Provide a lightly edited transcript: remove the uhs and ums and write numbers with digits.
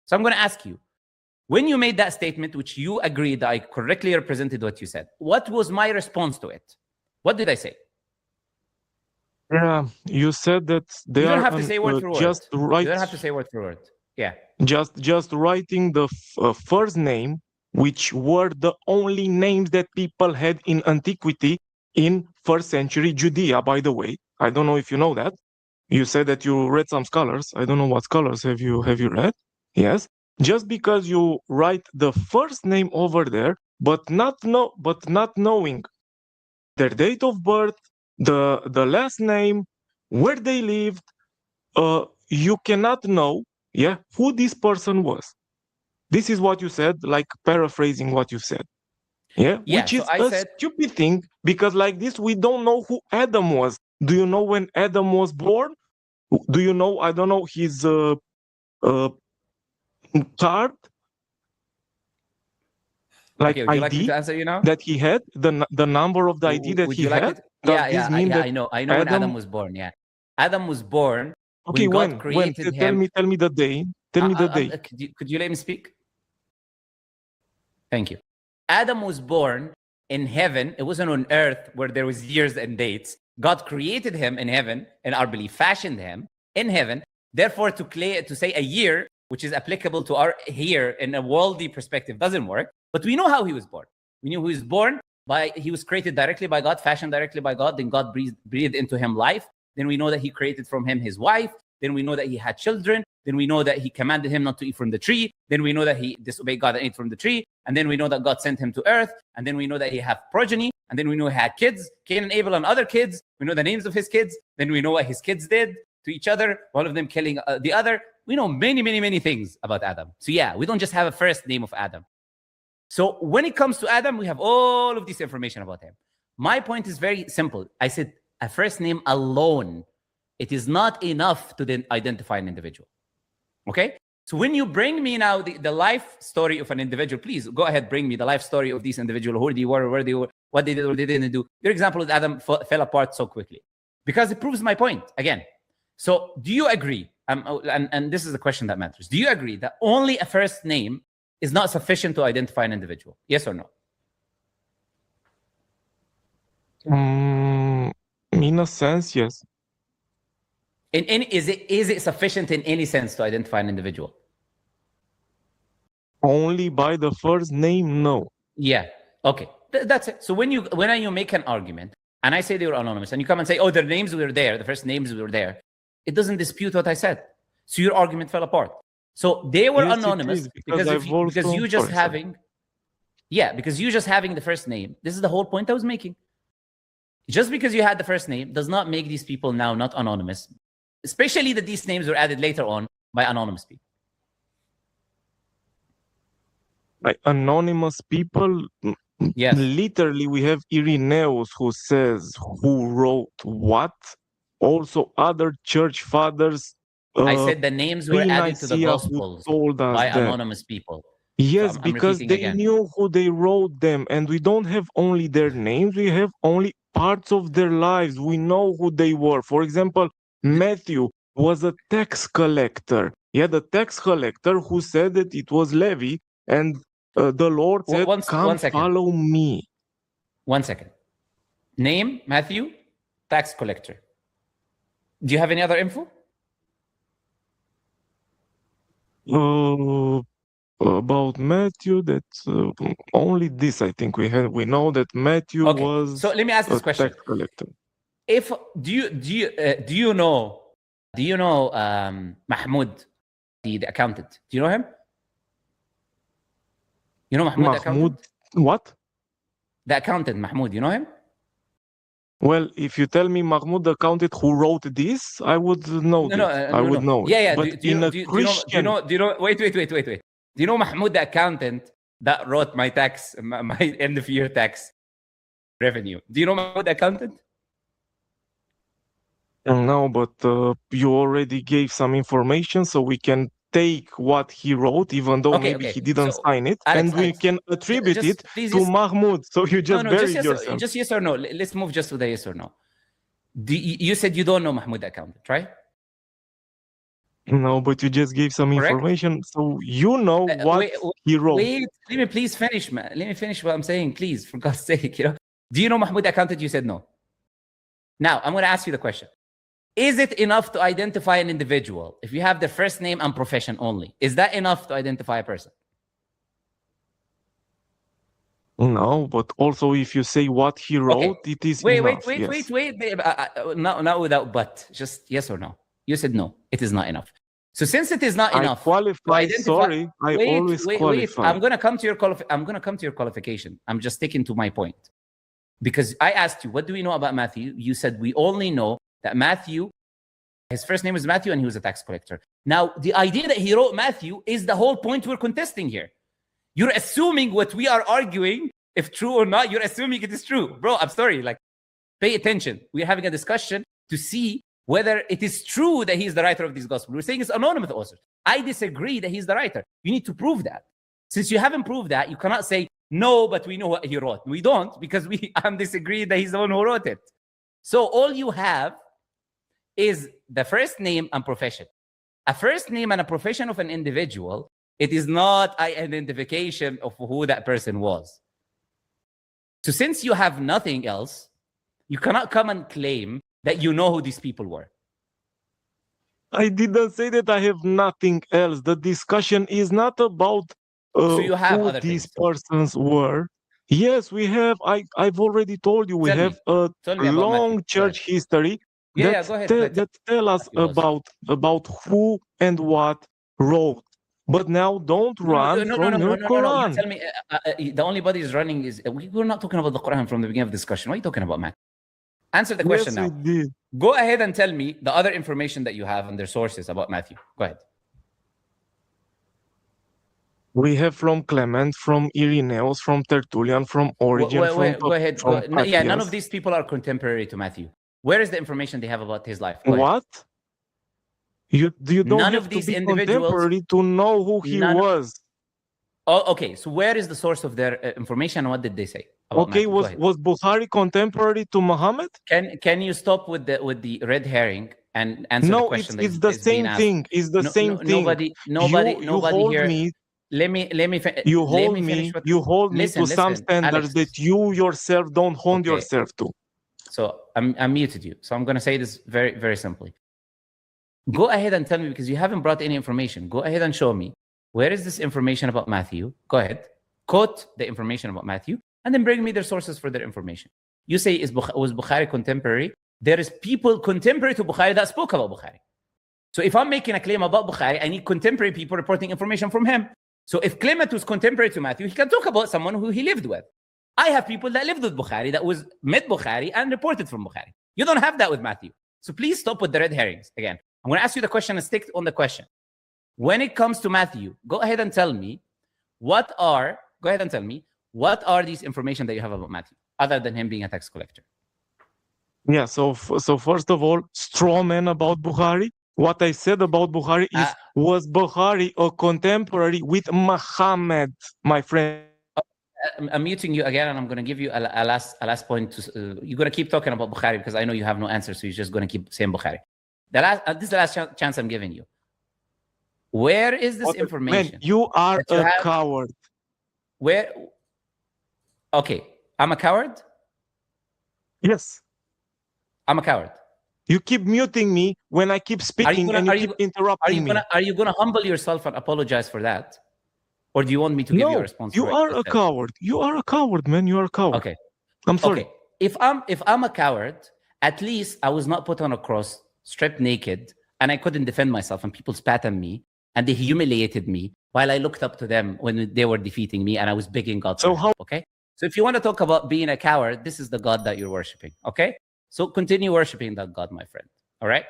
So I'm going to ask you, when you made that statement, which you agreed that I correctly represented what you said, what was my response to it? What did I say? Yeah, you said that they You don't are have to say word for word. just right. You don't have to say word for word. Yeah. Just writing the first name, which were the only names that people had in antiquity in first century Judea, by the way. I don't know if you know that. You said that you read some scholars. I don't know what scholars have you read? Yes. Just because you write the first name over there, but not knowing their date of birth, the last name, where they lived, you cannot know, yeah, who this person was. This is what you said, like paraphrasing what you said. Yeah, which So is I a said, stupid thing, because like this, we don't know who Adam was. Do you know when Adam was born? Do you know, I don't know, his card? Like okay, would you like me ID to answer you now? that he had, the number of the ID that Would he you like me had? to? Does this mean that I know when Adam was born. Yeah. Adam was born okay, when God when? created Tell him. me the day. Tell me the day. Could you let me speak? Thank you. Adam was born in heaven. It wasn't on earth where there was years and dates. God created him in heaven, and our belief fashioned him in heaven. Therefore, to say a year, which is applicable to our here in a worldly perspective, doesn't work. But we know how he was born. We knew he was born he was created directly by God, fashioned directly by God. Then God breathed into him life. Then we know that he created from him his wife. Then we know that he had children. Then we know that he commanded him not to eat from the tree. Then we know that he disobeyed God and ate from the tree. And then we know that God sent him to earth. And then we know that he had progeny. And then we know he had kids, Cain and Abel and other kids. We know the names of his kids. Then we know what his kids did to each other, one of them killing the other. We know many, many, many things about Adam. So yeah, we don't just have a first name of Adam. So when it comes to Adam, we have all of this information about him. My point is very simple. I said a first name alone, it is not enough to then identify an individual. Okay? So when you bring me now the life story of an individual, please go ahead, bring me the life story of this individual, who they were, where they were, what they did or they didn't do. Your example with Adam fell apart so quickly because it proves my point again. So do you agree? And this is the question that matters. Do you agree that only a first name is not sufficient to identify an individual? Yes or no? In a sense, yes. Is it sufficient in any sense to identify an individual? Only by the first name, no. Yeah. Okay. That's it. So when you make an argument and I say they were anonymous and you come and say, oh, their names were there, the first names were there, it doesn't dispute what I said. So your argument fell apart. So they were anonymous because you just having the first name. This is the whole point I was making. Just because you had the first name does not make these people now not anonymous, especially that these names were added later on by anonymous people. Like anonymous people, yes. Literally, we have Irenaeus who says who wrote what. Also, other church fathers. I said the names were added to the Gospels by anonymous people. Yes, so because they knew who they wrote them, and we don't have only their names, we have only parts of their lives. We know who they were. For example, Matthew was a tax collector. Yeah, the tax collector who said that it was Levi, and the Lord said, come follow me. 1 second. Name, Matthew, tax collector. Do you have any other info? About Matthew, that only this I think we have. We know that Matthew was. So let me ask this question: tax collector. If do you know Mahmoud, the accountant? Do you know him? You know Mahmoud, the accountant? What? The accountant Mahmoud. You know him? Well, if you tell me Mahmoud the accountant who wrote this, I would know. I would know. Yeah. But do you know? Wait. Do you know Mahmoud the accountant that wrote my tax, my end of year tax revenue? Do you know Mahmoud the accountant? No, but you already gave some information, so we can take what he wrote, even though maybe he didn't sign it, Alex, and we can attribute it to Mahmoud. So you just buried yourself. Just yes or no. Let's move just to the yes or no. You said you don't know Mahmoud the accountant, right? No, but you just gave some Correct? information, so you know what he wrote. Wait, let me please finish, man. Let me finish what I'm saying, please, for God's sake. Do you know Mahmoud accounted? You said no. Now, I'm going to ask you the question. Is it enough to identify an individual if you have the first name and profession only? Is that enough to identify a person? No, but also if you say what he wrote, it is enough. Wait. Not without but. Just yes or no. You said no. It is not enough. So since it is not enough, I qualify. Sorry, I always qualify. I'm gonna come to your qualification. I'm just sticking to my point. Because I asked you, what do we know about Matthew? You said we only know that Matthew, his first name is Matthew and he was a tax collector. Now, the idea that he wrote Matthew is the whole point we're contesting here. You're assuming what we are arguing, if true or not, you're assuming it is true. Bro, I'm sorry. Pay attention. We're having a discussion to see whether it is true that he's the writer of this gospel. We're saying it's anonymous author. I disagree that he's the writer. You need to prove that. Since you haven't proved that, you cannot say, no, but we know what he wrote. We don't, because I'm disagreeing that he's the one who wrote it. So all you have is the first name and profession. A first name and a profession of an individual, it is not an identification of who that person was. So since you have nothing else, you cannot come and claim that you know who these people were. I didn't say that I have nothing else. The discussion is not about so you have who other these things. persons were. Yes, we have. I've already told you we have a long church history that tell us about who and what wrote. But now don't run from your Quran. You tell me the only body is running is we're not talking about the Quran from the beginning of the discussion. What are you talking about, Matt? Answer the question now. We did. Go ahead and tell me the other information that you have and their sources about Matthew. Go ahead. We have from Clement, from Irenaeus, from Tertullian, from Origen. Go ahead. Yeah, none of these people are contemporary to Matthew. Where is the information they have about his life? What? You don't none have of these to be individuals contemporary to know who he was. Oh, okay. So where is the source of their information and what did they say? Okay, was Bukhari contemporary to Muhammad? Can you stop with the red herring and answer the question? No, it's the same thing. It's the same thing. Nobody here. Let me you hold me to some standards Alex, that you yourself don't hold yourself to. So I'm muted you. So I'm going to say this very, very simply. Go ahead and tell me, because you haven't brought any information. Go ahead and show me, where is this information about Matthew? Go ahead. Quote the information about Matthew, and then bring me their sources for their information. You say, was Bukhari contemporary? There is people contemporary to Bukhari that spoke about Bukhari. So if I'm making a claim about Bukhari, I need contemporary people reporting information from him. So if Clement was contemporary to Matthew, he can talk about someone who he lived with. I have people that lived with Bukhari, that met Bukhari and reported from Bukhari. You don't have that with Matthew. So please stop with the red herrings. Again, I'm going to ask you the question and stick on the question. When it comes to Matthew, go ahead and tell me what are these information that you have about Matthew, other than him being a tax collector? Yeah, so first of all, straw man about Bukhari. What I said about Bukhari is, was Bukhari a contemporary with Muhammad, my friend? I'm muting you again, and I'm going to give you a last point. You're going to keep talking about Bukhari because I know you have no answer, so you're just going to keep saying Bukhari. This is the last chance I'm giving you. Where is this information? Man, you are a coward. Where? Okay, I'm a coward? Yes. I'm a coward. You keep muting me when I keep speaking and you keep interrupting me. Are you going to humble yourself and apologize for that? Or do you want me to give you a response? You are a coward. You are a coward, man. You are a coward. Okay. I'm sorry. Okay. If I'm a coward, at least I was not put on a cross, stripped naked, and I couldn't defend myself, and people spat on me and they humiliated me while I looked up to them when they were defeating me, and I was begging God. Okay? So if you want to talk about being a coward, this is the God that you're worshiping. Okay? So continue worshiping that God, my friend. All right?